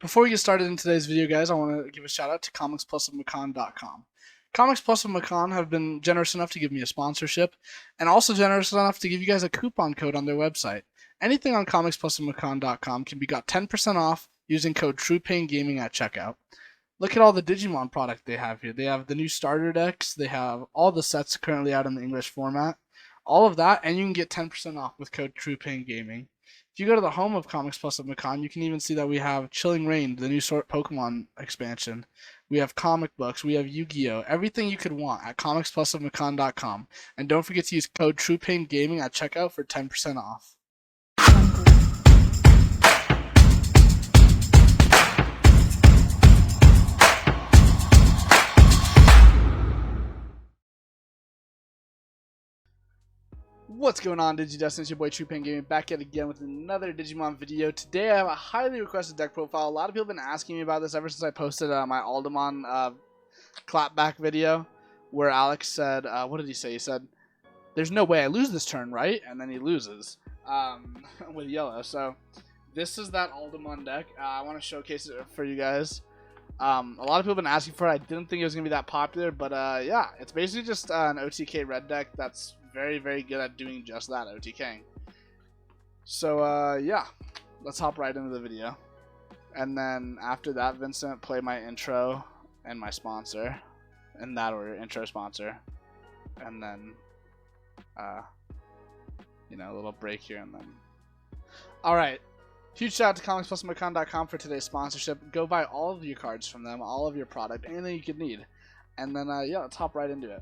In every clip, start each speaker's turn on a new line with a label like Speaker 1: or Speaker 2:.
Speaker 1: Before we get started in today's video, guys, I want to give a shout out to comicsplusofmacon.com. Comics Plus of Macon have been generous enough to give me a sponsorship, and also generous enough to give you guys a coupon code on their website. Anything on comicsplusofmacon.com can be got 10% off using code TruePainGaming at checkout. Look at all the Digimon product they have here. They have the new starter decks, they have all the sets currently out in the English format, all of that, and you can get 10% off with code TruePainGaming. If you go to the home of Comics Plus of Macon, you can even see that we have Chilling Reign, the new sort Pokemon expansion. We have comic books. We have Yu-Gi-Oh! Everything you could want at comicsplusofmacon.com. And don't forget to use code TruePainGaming at checkout for 10% off. What's going on, DigiDestin? It's your boy TruePain Gaming back yet again with another Digimon video. Today I have a highly requested deck profile. A lot of people have been asking me about this ever since I posted my Aldamon clapback video where Alex said, what did he say? He said, there's no way I lose this turn, right? And then he loses with yellow. So this is that Aldamon deck. I want to showcase it for you guys. A lot of people have been asking for it. I didn't think it was going to be that popular, but yeah, it's basically just an OTK red deck that's very, very good at doing just that, OTKing. So, yeah, let's hop right into the video. And then after that, Vincent, play my intro and my sponsor. In that order, intro, sponsor. And then, you know, a little break here and then. Alright. Huge shout out to comicsplusofmacon.com for today's sponsorship. Go buy all of your cards from them, all of your product, anything you could need. And then, yeah, let's hop right into it.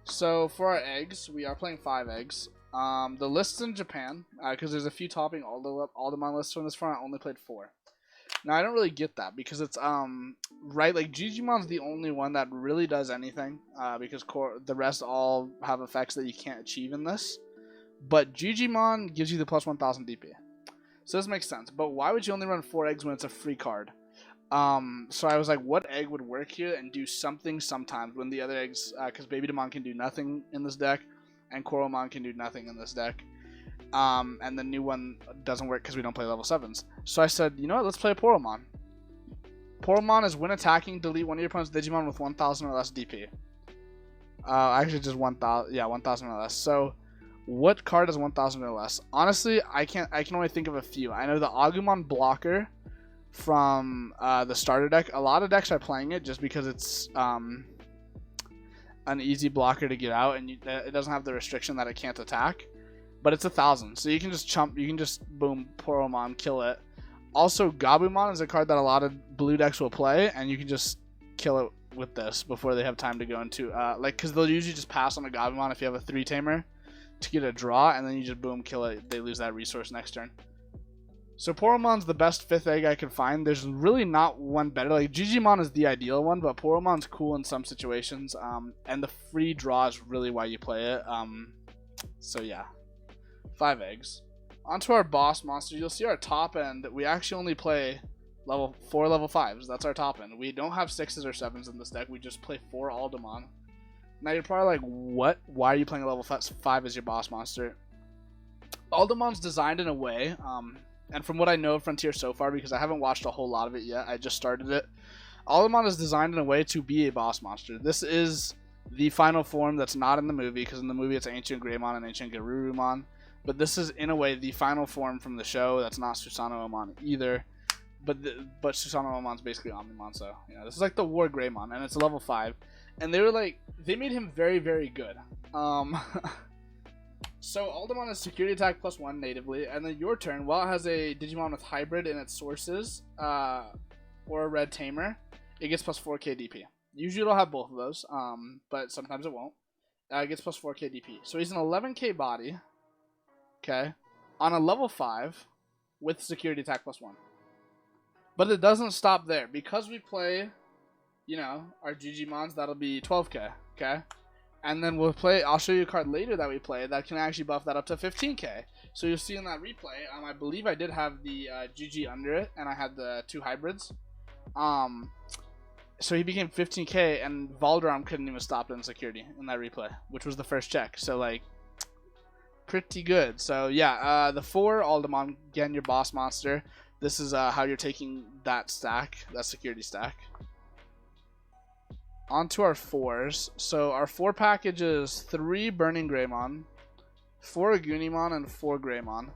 Speaker 1: So, for our eggs, we are playing 5 eggs. The lists in Japan, because there's a few topping Aldamon lists from this front, I only played 4. Now, I don't really get that, because it's, right, like, Digimon's the only one that really does anything, because the rest all have effects that you can't achieve in this. But Digimon gives you the plus 1000 DP. So this makes sense, but why would you only run 4 eggs when it's a free card? So I was like, what egg would work here and do something sometimes when the other eggs, because Babydemon can do nothing in this deck, and Coralmon can do nothing in this deck, and the new one doesn't work because we don't play level 7s. So I said, you know what, let's play Poromon. Poromon is when attacking, delete one of your opponent's Digimon with 1000 or less DP. Actually just 1000, yeah, 1000 or less. So what card has 1000 or less? Honestly, I can only think of a few. I know the Agumon blocker from the starter deck. A lot of decks are playing it just because it's an easy blocker to get out, and it doesn't have the restriction that it can't attack. But it's 1000, so you can just chump. You can just boom Poromon, kill it. Also, Gabumon is a card that a lot of blue decks will play, and you can just kill it with this before they have time to go into like, because they'll usually just pass on a Gabumon if you have a 3 Tamer to get a draw, and then you just boom kill it. They lose that resource next turn. So Poromon's the best 5th egg I could find. There's really not one better. Like, Digimon is the ideal one, but Poromon's cool in some situations. And the free draw is really why you play it. So yeah, 5 eggs. Onto our boss monster. You'll see our top end. We actually only play level 4 level 5s. That's our top end. We don't have 6s or 7s in this deck. We just play 4 Aldamon. Now you're probably like, what? Why are you playing a level 5 as your boss monster? Aldamon's designed in a way, and from what I know of Frontier so far, because I haven't watched a whole lot of it yet, I just started it. Aldamon is designed in a way to be a boss monster. This is the final form that's not in the movie, because in the movie it's Ancient Greymon and Ancient Garurumon. But this is, in a way, the final form from the show that's not Susanoo-amon either. But Susanoo-amon's basically Omnimon, so, you know, this is like the War Greymon, and it's level 5. And they were like, they made him very, very good. So Aldamon has security attack plus 1 natively, and then your turn, while it has a Digimon with hybrid in its sources, or a red Tamer, it gets plus 4k DP. Usually it'll have both of those, but sometimes it won't. It gets plus 4k DP. So he's an 11k body, okay, on a level 5 with security attack plus 1. But it doesn't stop there. Because we play, you know, our Digimons, that'll be 12k, okay? And then we'll play, I'll show you a card later that we play that can actually buff that up to 15k. So you'll see in that replay, I believe I did have the GG under it, and I had the 2 hybrids. So he became 15k, and Valderam couldn't even stop it in security in that replay, which was the first check. So, like, pretty good. So, yeah, the 4 Aldamon, again, your boss monster. This is how you're taking that stack, that security stack. Onto our 4s. So our 4 package is 3 Burning Greymon, 4 Agunimon, and 4 Greymon.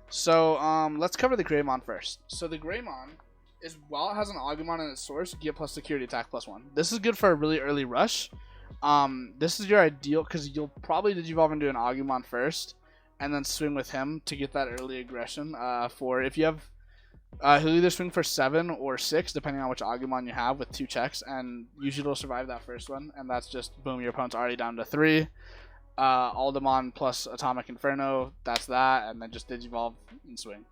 Speaker 1: So let's cover the Greymon first. So the Greymon is, while it has an Agumon in its source, get plus security attack +1. This is good for a really early rush. This is your ideal, because you'll probably Digivolve into an Agumon first, and then swing with him to get that early aggression. For if you have, he'll either swing for 7 or 6, depending on which Agumon you have, with 2 checks, and usually it'll survive that first one, and that's just, boom, your opponent's already down to 3. Aldamon plus Atomic Inferno, that's that, and then just Digivolve and swing.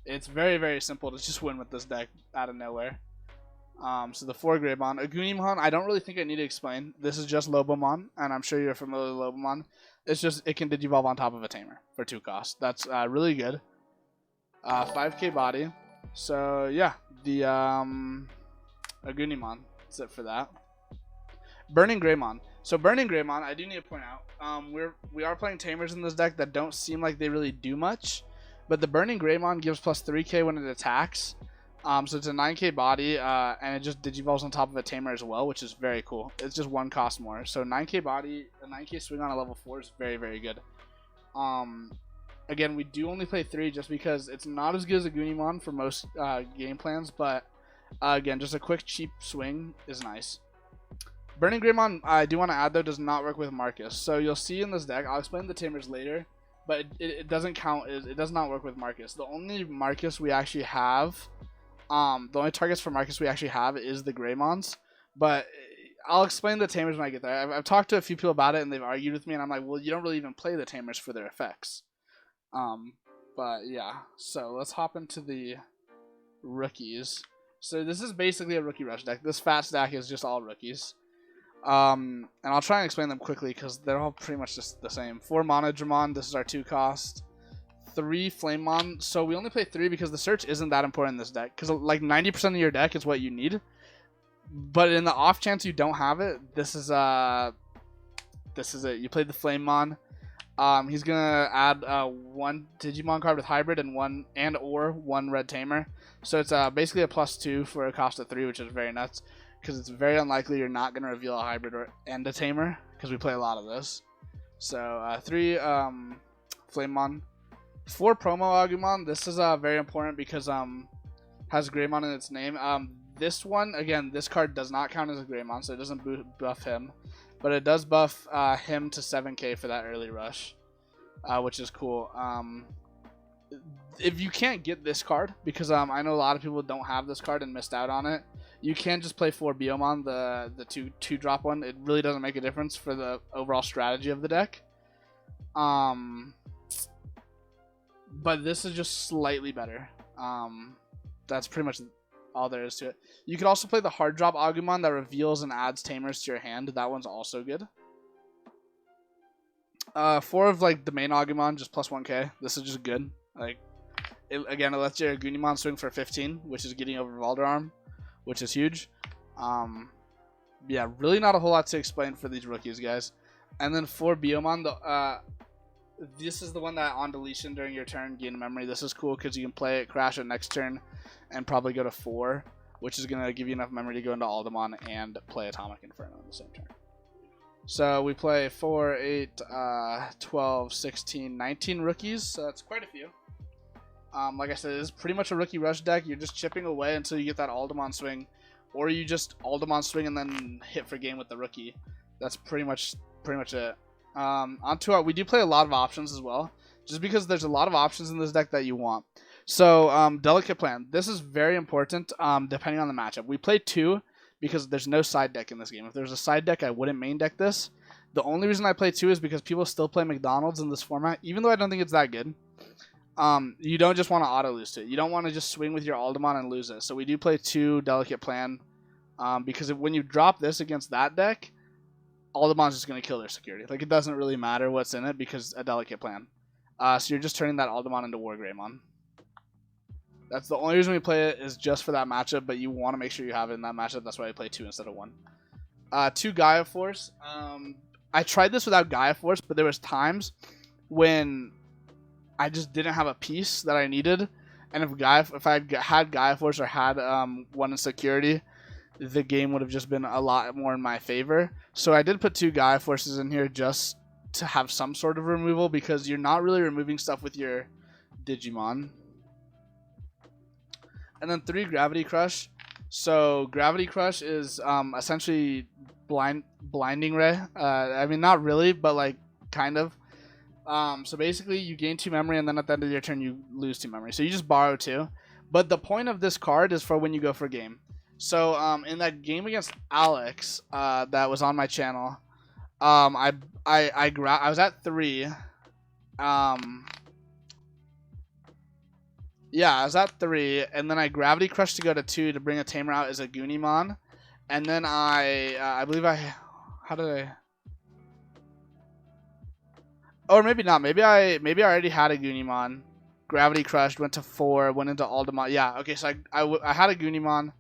Speaker 1: It's very, very simple to just win with this deck out of nowhere. So the 4 Greymon. Agunimon, I don't really think I need to explain. This is just Lobomon, and I'm sure you're familiar with Lobomon. It's just, it can Digivolve on top of a Tamer for 2 costs. That's really good. 5k body. So yeah, the Agunimon. That's it for that. Burning Greymon. So Burning Greymon, I do need to point out, we are playing Tamers in this deck that don't seem like they really do much. But the Burning Greymon gives plus 3k when it attacks. So it's a 9k body, and it just Digivolves on top of a Tamer as well, which is very cool. It's just 1 cost more. So 9k body, a 9k swing on a level 4 is very, very good. Again, we do only play 3 just because it's not as good as a Agunimon for most game plans. But again, just a quick, cheap swing is nice. Burning Greymon, I do want to add though, does not work with Marcus. So you'll see in this deck, I'll explain the Tamers later. But it doesn't count. It does not work with Marcus. The only Marcus we actually have, the only targets for Marcus we actually have is the Greymons. But I'll explain the Tamers when I get there. I've talked to a few people about it, and they've argued with me, and I'm like, well, you don't really even play the Tamers for their effects. But yeah, so let's hop into the rookies. So this is basically a rookie rush deck. This fat stack is just all rookies. And I'll try and explain them quickly because they're all pretty much just the same. 4 Monodramon, this is our 2 cost. 3 Flamemon, so we only play 3 because the search isn't that important in this deck. Because like 90% of your deck is what you need. But in the off chance you don't have it, this is it. You play the Flamemon. He's gonna add 1 Digimon card with hybrid and 1 red Tamer. So it's basically a +2 for a cost of 3, which is very nuts. Because it's very unlikely you're not going to reveal a hybrid and a Tamer, because we play a lot of this. So 3 Flamemon. 4 Promo Agumon. This is very important because has Greymon in its name. This one, again, this card does not count as a Greymon, so it doesn't buff him. But it does buff him to 7k for that early rush, which is cool. If you can't get this card, because I know a lot of people don't have this card and missed out on it, you can just play 4 Biomon, the 2 drop one. It really doesn't make a difference for the overall strategy of the deck. But this is just slightly better. That's pretty much all there is to it. You could also play the hard drop Agumon that reveals and adds Tamers to your hand. That one's also good. 4 of like the main Agumon, just plus 1k. This is just good. Like, again, it lets your Agunimon swing for 15, which is getting over Valderarm, which is huge. Yeah, really not a whole lot to explain for these rookies, guys. And then 4 Biomon, this is the one that on deletion during your turn gain memory. This is cool because you can play it, crash it next turn, and probably go to 4, which is going to give you enough memory to go into Aldamon and play Atomic Inferno on the same turn. So we play 4, 8, 12, 16, 19 rookies, so that's quite a few. Like I said, it is pretty much a rookie rush deck. You're just chipping away until you get that Aldamon swing, or you just Aldamon swing and then hit for game with the rookie. That's pretty much it. Onto our, we do play a lot of options as well, just because there's a lot of options in this deck that you want. So delicate plan. This is very important. Depending on the matchup, we play 2 because there's no side deck in this game. If there's a side deck, I wouldn't main deck this. The only reason I play 2 is because people still play McDonald's in this format, even though I don't think it's that good. You don't just want to auto lose to it. You don't want to just swing with your Aldamon and lose it. So we do play 2 delicate plan, because when you drop this against that deck, Aldamon's just going to kill their security. Like, it doesn't really matter what's in it because a delicate plan. So you're just turning that Aldamon into War Greymon. That's the only reason we play it, is just for that matchup, but you want to make sure you have it in that matchup. That's why I play 2 instead of 1. 2 Gaia Force. I tried this without Gaia Force, but there was times when I just didn't have a piece that I needed, And if I had Gaia Force or had one in security, the game would have just been a lot more in my favor. So I did put 2 Gaia Forces in here just to have some sort of removal, because you're not really removing stuff with your Digimon. And then 3 Gravity Crush. So Gravity Crush is essentially blinding ray. I mean, not really, but like kind of. So basically you gain 2 memory, and then at the end of your turn you lose 2 memory. So you just borrow 2. But the point of this card is for when you go for game. So in that game against Alex that was on my channel, I was at 3. Yeah, I was at 3, and then I Gravity Crushed to go to 2 to bring a Tamer out as a Goonimon, and then I believe how did I? Or maybe not. Maybe I already had a Goonimon. Gravity Crushed, went to 4, went into Aldamon. Yeah, okay, so I had a Goonimon.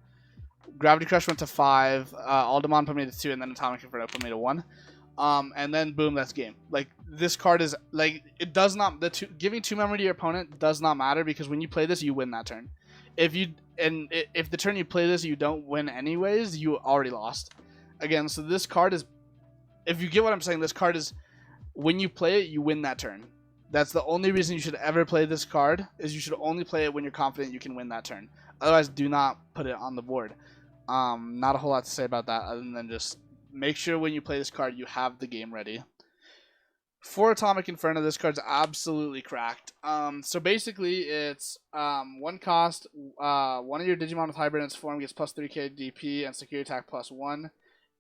Speaker 1: Gravity Crush went to 5. Aldamon put me to 2, and then Atomic Inferno put me to 1. And then boom, that's game. Like, this card is like, it does not, giving 2 memory to your opponent does not matter, because when you play this, you win that turn. If the turn you play this you don't win anyways, you already lost. Again, so this card is, if you get what I'm saying, this card is, when you play it, you win that turn. That's the only reason you should ever play this card, is you should only play it when you're confident you can win that turn. Otherwise, do not put it on the board. Not a whole lot to say about that, other than just make sure when you play this card you have the game ready. For Atomic Inferno, this card's absolutely cracked. So basically, it's 1 cost. One of your Digimon with hybrid in its form gets plus 3k DP and security attack plus 1.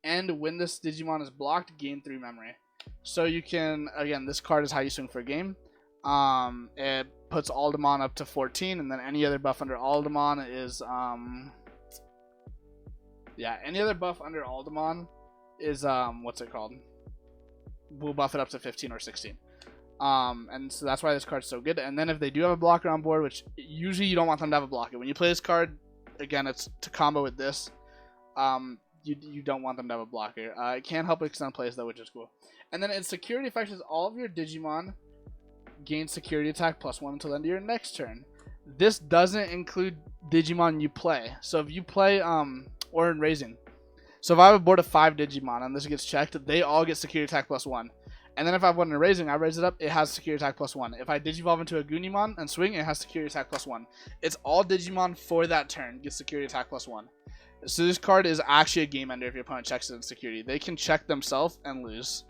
Speaker 1: And when this Digimon is blocked, gain 3 memory. So you can, again, this card is how you swing for a game. It puts Aldamon up to 14, and then any other buff under Aldamon is any other buff under Aldamon is what's it called? We'll buff it up to 15 or 16. And so that's why this card's so good. And then if they do have a blocker on board, which usually you don't want them to have a blocker. When you play this card, again, it's to combo with this. You don't want them to have a blocker. It can help extend plays though, which is cool. And then its security effect is all of your Digimon gain security attack plus 1 until the end of your next turn. This doesn't include Digimon you play. So if you play or in Raising. So if I have a board of 5 Digimon and this gets checked, they all get security attack plus 1. And then if I have one in Raising, I raise it up, it has security attack plus 1. If I Digivolve into a Goonimon and swing, it has security attack plus 1. It's all Digimon for that turn gets security attack plus 1. So this card is actually a game ender if your opponent checks it in security. They can check themselves and lose.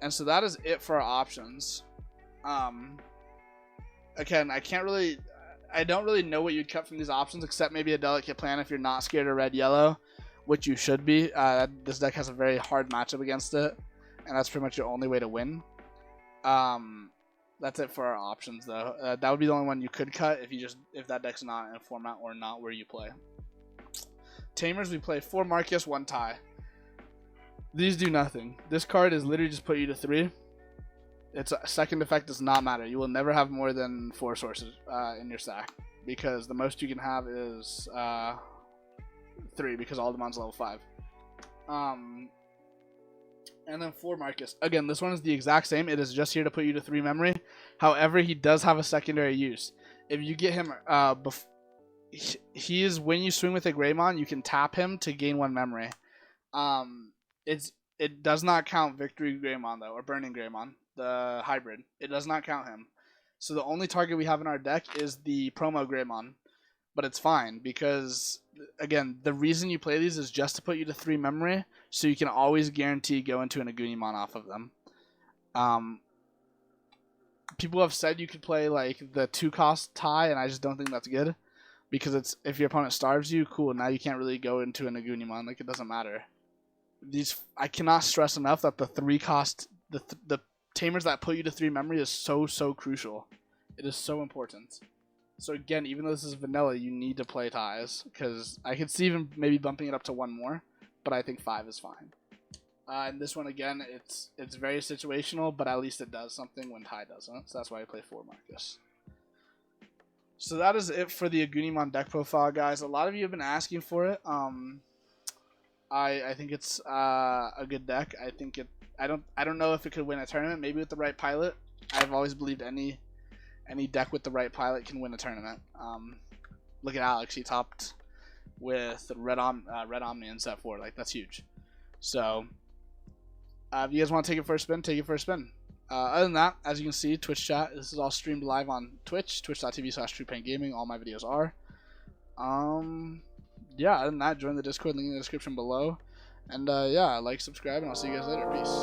Speaker 1: And so that is it for our options. Again, I don't really know what you'd cut from these options, except maybe a Delicate Plan if you're not scared of red-yellow, which you should be. This deck has a very hard matchup against it, and that's pretty much your only way to win. That's it for our options, though. That would be the only one you could cut if that deck's not in a format or not where you play. Tamers, we play 4 Marcus, 1 tie. These do nothing. This card is literally just put you to 3. Its second effect does not matter. You will never have more than 4 sources in your stack, because the most you can have is 3, because Aldamon's level 5. And then 4 Marcus. Again, this one is the exact same. It is just here to put you to 3 memory. However, he does have a secondary use. If you get him, he is, when you swing with a Greymon, you can tap him to gain 1 memory. It does not count Victory Greymon though, or Burning Greymon, the hybrid. It does not count him. So the only target we have in our deck is the promo Greymon. But it's fine, because again, the reason you play these is just to put you to 3 memory, so you can always guarantee go into an Agunimon off of them. People have said you could play like the 2-cost tie, and I just don't think that's good, because it's, if your opponent starves you, cool, now you can't really go into an Agunimon, like it doesn't matter. I cannot stress enough that the 3-cost, the Tamers that put you to 3 memory is so crucial. It is so important. So again, even though this is vanilla, you need to play ties, because I could see even maybe bumping it up to 1 more, but I think 5 is fine. And this one, again, it's very situational, but at least it does something when tie doesn't. So that's why I play 4 Marcus. So that is it for the Agunimon deck profile, guys. A lot of you have been asking for it. I think it's a good deck. I think I don't know if it could win a tournament. Maybe with the right pilot. I've always believed any any deck with the right pilot can win a tournament. Look at Alex, he topped with Red Omni in set 4. Like, that's huge. So, if you guys want to take it for a spin, take it for a spin. Other than that, as you can see, Twitch chat, this is all streamed live on Twitch, twitch.tv/TruePaintGaming. All my videos are. Yeah, other than that, join the Discord, link in the description below. And yeah, like, subscribe, and I'll see you guys later. Peace.